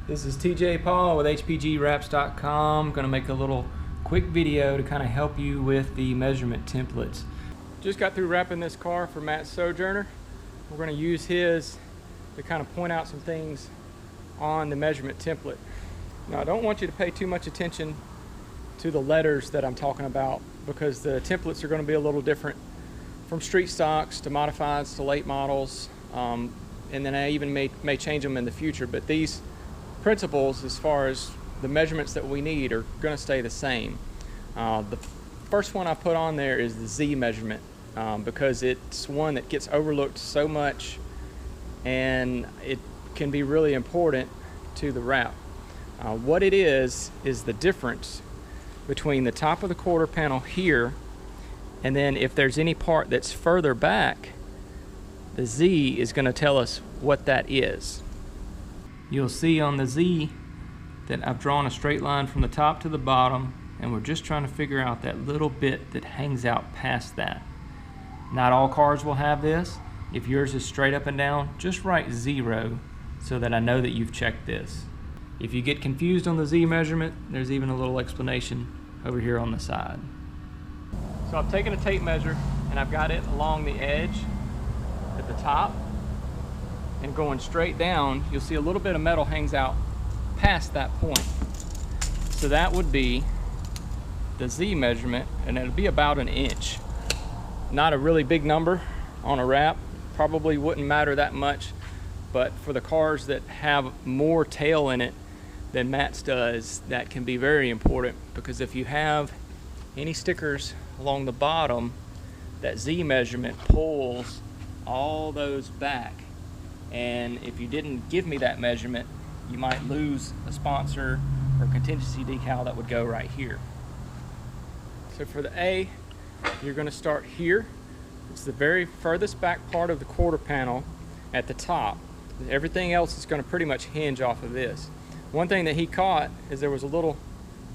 This is TJ Paul with HPGWraps.com. Going to make a little quick video to kind of help you with the measurement templates. Just got through wrapping this car for Matt's Sojourner. We're going to use his to kind of point out some things on the measurement template. Now, I don't want you to pay too much attention to the letters that I'm talking about because the templates are going to be a little different from street stocks to modifieds to late models, and then I even may change them in the future, but these principles as far as the measurements that we need are going to stay the same. The first one I put on there is the Z measurement because it's one that gets overlooked so much and it can be really important to the wrap. What it is the difference between the top of the quarter panel here and then if there's any part that's further back, the Z is going to tell us what that is. You'll see on the Z that I've drawn a straight line from the top to the bottom, and we're just trying to figure out that little bit that hangs out past that. Not all cars will have this. If yours is straight up and down, just write 0 so that I know that you've checked this. If you get confused on the Z measurement, there's even a little explanation over here on the side. So I've taken a tape measure and I've got it along the edge at the top, and going straight down, you'll see a little bit of metal hangs out past that point. So that would be the Z measurement, and it'll be about an inch. Not a really big number on a wrap, probably wouldn't matter that much, but for the cars that have more tail in it than Matt's does, that can be very important, because if you have any stickers along the bottom, that Z measurement pulls all those back. And if you didn't give me that measurement, you might lose a sponsor or contingency decal that would go right here. So for the A, you're going to start here. It's the very furthest back part of the quarter panel at the top. Everything else is going to pretty much hinge off of this. One thing that he caught is there was a little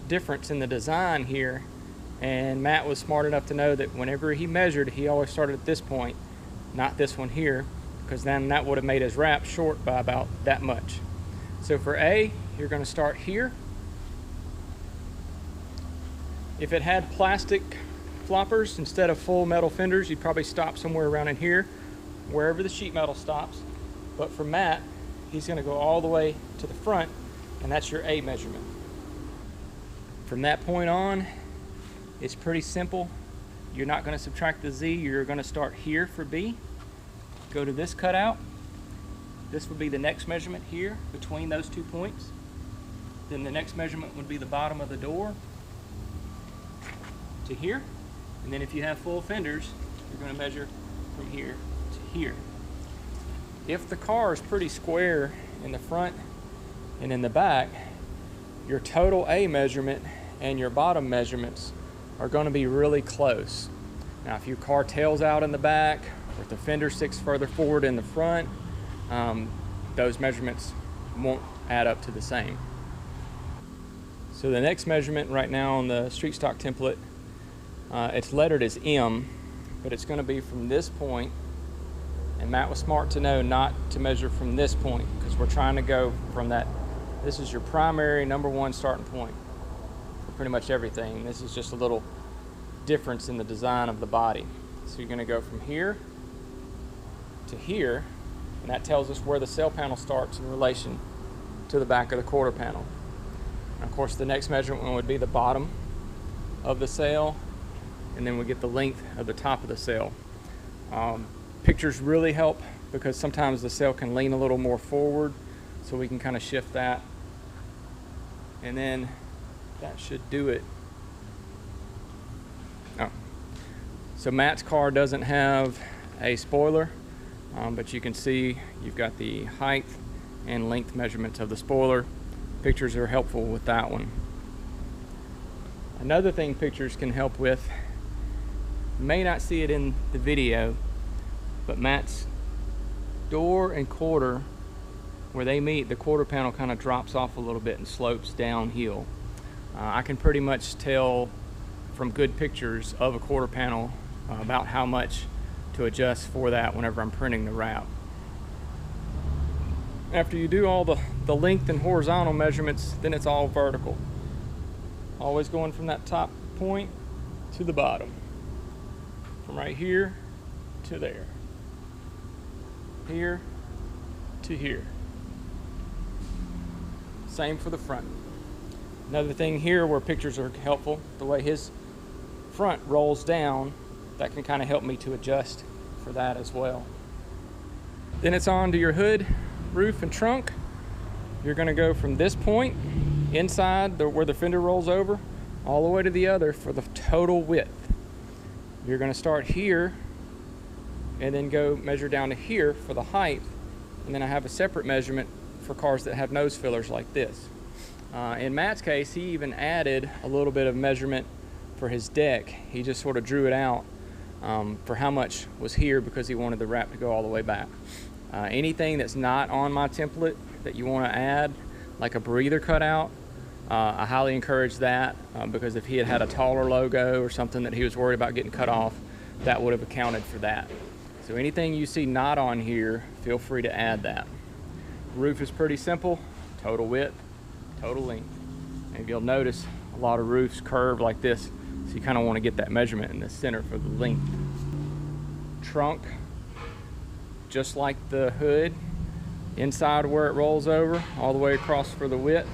difference in the design here, and Matt was smart enough to know that whenever he measured, he always started at this point, not this one here, because then that would have made his wrap short by about that much. So for A, you're going to start here. If it had plastic floppers instead of full metal fenders, you'd probably stop somewhere around in here, wherever the sheet metal stops. But for Matt, he's going to go all the way to the front, and that's your A measurement. From that point on, it's pretty simple. You're not going to subtract the Z, you're going to start here for B. Go to this cutout. This would be the next measurement here between those 2 points. Then the next measurement would be the bottom of the door to here. And then if you have full fenders, you're going to measure from here to here. If the car is pretty square in the front and in the back, your total A measurement and your bottom measurements are going to be really close. Now, if your car tails out in the back, or if the fender sticks further forward in the front, those measurements won't add up to the same. So the next measurement right now on the street stock template, it's lettered as M, but it's going to be from this point, and Matt was smart to know not to measure from this point, because we're trying to go from that. This is your primary #1 starting point for pretty much everything. This is just a little difference in the design of the body. So you're going to go from here to here, and that tells us where the sail panel starts in relation to the back of the quarter panel. And of course, the next measurement would be the bottom of the sail, and then we get the length of the top of the sail. Pictures really help because sometimes the sail can lean a little more forward, so we can kind of shift that, and then that should do it. Oh. So Matt's car doesn't have a spoiler, but you can see you've got the height and length measurements of the spoiler. Pictures are helpful with that one. Another thing pictures can help with, you may not see it in the video, but Matt's door and quarter, where they meet, the quarter panel kind of drops off a little bit and slopes downhill. I can pretty much tell from good pictures of a quarter panel about how much to adjust for that whenever I'm printing the wrap. After you do all the length and horizontal measurements, then it's all vertical. Always going from that top point to the bottom. From right here to there. Here to here. Same for the front. Another thing here where pictures are helpful, the way his front rolls down, that can kind of help me to adjust for that as well. Then it's on to your hood, roof, and trunk. You're going to go from this point inside where the fender rolls over all the way to the other for the total width. You're going to start here and then go measure down to here for the height, and then I have a separate measurement for cars that have nose fillers like this. In Matt's case, he even added a little bit of measurement for his deck. He just sort of drew it out for how much was here because he wanted the wrap to go all the way back. Anything that's not on my template that you want to add, like a breather cutout, I highly encourage that because if he had had a taller logo or something that he was worried about getting cut off, that would have accounted for that. So anything you see not on here, feel free to add that. Roof is pretty simple, total width, total length. And you'll notice a lot of roofs curve like this, so you kind of want to get that measurement in the center for the length. Trunk, just like the hood, inside where it rolls over, all the way across for the width.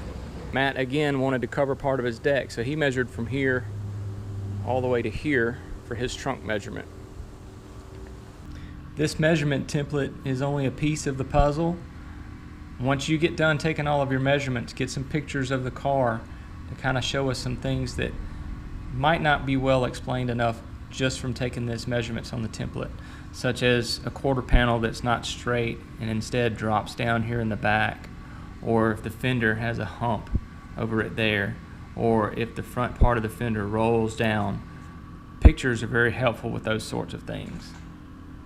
Matt again wanted to cover part of his deck, so he measured from here all the way to here for his trunk measurement. This measurement template is only a piece of the puzzle. Once you get done taking all of your measurements, get some pictures of the car to kind of show us some things that might not be well explained enough just from taking this measurements on the template, such as a quarter panel that's not straight and instead drops down here in the back, or if the fender has a hump over it there, or if the front part of the fender rolls down. Pictures are very helpful with those sorts of things.